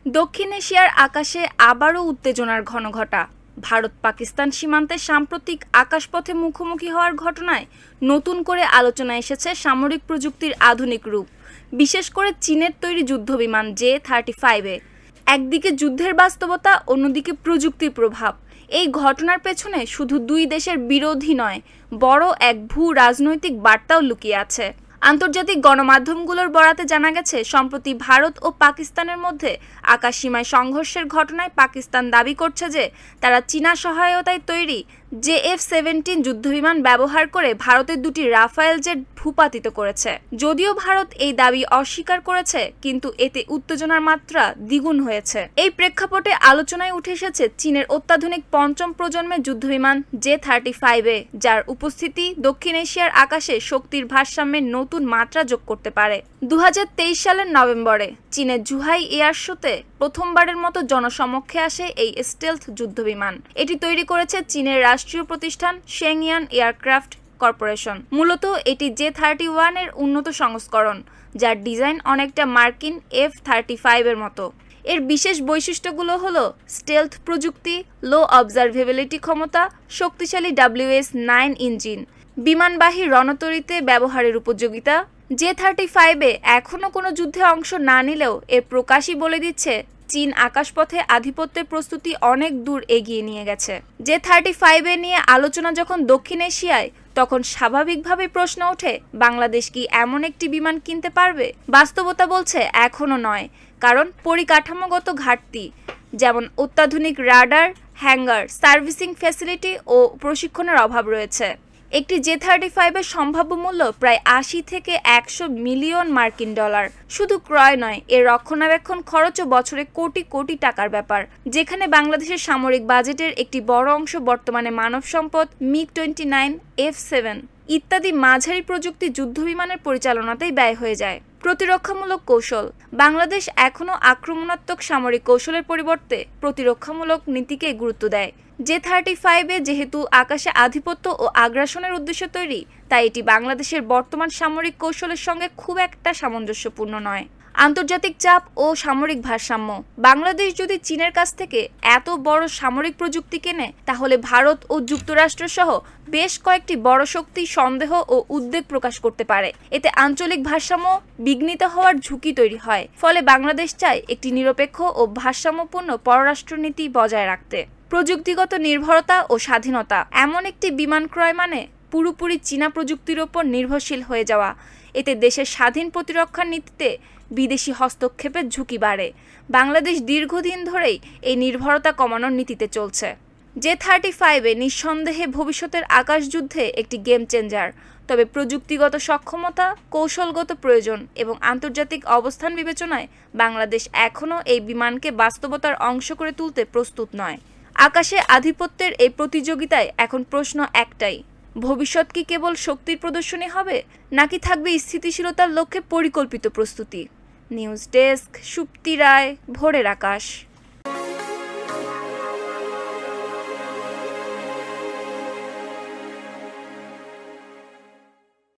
দক্ষিণ এশিয়ার আকাশে আবারও উত্তেজনার ঘনঘটা। ভারত পাকিস্তান সীমান্তে সাম্প্রতিক আকাশপথে মুখোমুখি হওয়ার ঘটনায় নতুন করে আলোচনায় এসেছে সামরিক প্রযুক্তির আধুনিক রূপ, বিশেষ করে চীনের তৈরি যুদ্ধবিমান J-35 একদিকে যুদ্ধের বাস্তবতা, অন্যদিকে প্রযুক্তির প্রভাব। এই ঘটনার পেছনে শুধু দুই দেশের বিরোধী নয়, বড় এক ভূ রাজনৈতিক বার্তাও লুকিয়ে আছে। আন্তর্জাতিক গণমাধ্যমগুলোর বরাতে জানা গেছে, সম্প্রতি ভারত ও পাকিস্তানের মধ্যে আকাশসীমায় সংঘর্ষের ঘটনায় পাকিস্তান দাবি করছে যে তারা চীনা সহায়তায় তৈরি JF-17 যুদ্ধবিমান ব্যবহার করে ভারতের দুটি রাফায়েল জেট ভূপাতিত করেছে। যদিও ভারত এই দাবি অস্বীকার করেছে, কিন্তু এতে উত্তেজনার মাত্রা দ্বিগুণ হয়েছে। এই প্রেক্ষাপটে আলোচনায় উঠে এসেছে চীনের অত্যাধুনিক পঞ্চম প্রজন্মের যুদ্ধবিমান J-35, যার উপস্থিতি দক্ষিণ এশিয়ার আকাশে শক্তির ভারসাম্যের নতুন মাত্রা যোগ করতে পারে। 2023 সালের নভেম্বরে চীনের জুহাই এয়ার শোতে প্রথমবারের মতো জনসমক্ষে আসে এই স্টেলথ যুদ্ধবিমান। এটি তৈরি করেছে চীনের রাষ্ট্রীয় প্রতিষ্ঠান শেংয়ান এয়ারক্রাফট কর্পোরেশন। মূলত এটি J-31 এর উন্নত সংস্করণ, যার ডিজাইন অনেকটা মার্কিন F-35 এর মতো। এর বিশেষ বৈশিষ্ট্যগুলো হলো স্টেলথ প্রযুক্তি, লো অবজারভেবিলিটি ক্ষমতা, শক্তিশালী WS-9 ইঞ্জিন, বিমানবাহী রণতরীতে ব্যবহারের উপযোগিতা। J-35 এখনও কোনো যুদ্ধে অংশ না নিলেও এর প্রকাশই বলে দিচ্ছে চীন আকাশপথে আধিপত্যের প্রস্তুতি অনেক দূর এগিয়ে নিয়ে গেছে। J-35 নিয়ে আলোচনা যখন দক্ষিণ এশিয়ায়, তখন স্বাভাবিকভাবেই প্রশ্ন ওঠে, বাংলাদেশ কি এমন একটি বিমান কিনতে পারবে? বাস্তবতা বলছে এখনও নয়, কারণ পরিকাঠামোগত ঘাটতি, যেমন অত্যাধুনিক রাডার, হ্যাঙ্গার, সার্ভিসিং ফ্যাসিলিটি ও প্রশিক্ষণের অভাব রয়েছে। একটি J-35 এর সম্ভাব্য মূল্য প্রায় 80 থেকে 100 মিলিয়ন মার্কিন ডলার। শুধু ক্রয় নয়, এর রক্ষণাবেক্ষণ খরচও বছরে কোটি কোটি টাকার ব্যাপার, যেখানে বাংলাদেশের সামরিক বাজেটের একটি বড় অংশ বর্তমানে মানব সম্পদ, MiG-29, F-7 ইত্যাদি মাঝারি প্রযুক্তি যুদ্ধবিমানের পরিচালনাতেই ব্যয় হয়ে যায়। প্রতিরক্ষামূলক কৌশল। বাংলাদেশ এখনও আক্রমণাত্মক সামরিক কৌশলের পরিবর্তে প্রতিরক্ষামূলক নীতিকে গুরুত্ব দেয়। J-35 যেহেতু আকাশে আধিপত্য ও আগ্রাসনের উদ্দেশ্যে তৈরি, তাই এটি বাংলাদেশের বর্তমান সামরিক কৌশলের সঙ্গে খুব একটা সামঞ্জস্যপূর্ণ নয়। আন্তর্জাতিক চাপ ও সামরিক ভারসাম্য। বাংলাদেশ যদি চীনের কাছ থেকে এত বড় সামরিক প্রযুক্তি কেনে, তাহলে ভারত ও যুক্তরাষ্ট্র সহ বেশ কয়েকটি বড় শক্তি সন্দেহ ও উদ্বেগ প্রকাশ করতে পারে। এতে আঞ্চলিক ভারসাম্য বিঘ্নিত হওয়ার ঝুঁকি তৈরি হয়। ফলে বাংলাদেশ চায় একটি নিরপেক্ষ ও ভারসাম্যপূর্ণ পররাষ্ট্রনীতি বজায় রাখতে। প্রযুক্তিগত নির্ভরতা ও স্বাধীনতা। এমন একটি বিমান ক্রয় মানে পুরোপুরি চীনা প্রযুক্তির ওপর নির্ভরশীল হয়ে যাওয়া। এতে দেশের স্বাধীন প্রতিরক্ষা নীতিতে বিদেশি হস্তক্ষেপের ঝুঁকি বাড়ে। বাংলাদেশ দীর্ঘদিন ধরেই এই নির্ভরতা কমানোর নীতিতে চলছে। J-35 নিঃসন্দেহে ভবিষ্যতের আকাশযুদ্ধে একটি গেম চেঞ্জার, তবে প্রযুক্তিগত সক্ষমতা, কৌশলগত প্রয়োজন এবং আন্তর্জাতিক অবস্থান বিবেচনায় বাংলাদেশ এখনও এই বিমানকে বাস্তবতার অংশ করে তুলতে প্রস্তুত নয়। আকাশে আধিপত্যের এই প্রতিযোগিতায় এখন প্রশ্ন একটাই, ভবিষ্যৎ কি কেবল শক্তির প্রদর্শনী হবে, নাকি থাকবে স্থিতিশীলতার লক্ষ্যে পরিকল্পিত প্রস্তুতি? নিউজ ডেস্ক, সুপ্তি রায়, ভোরের আকাশ।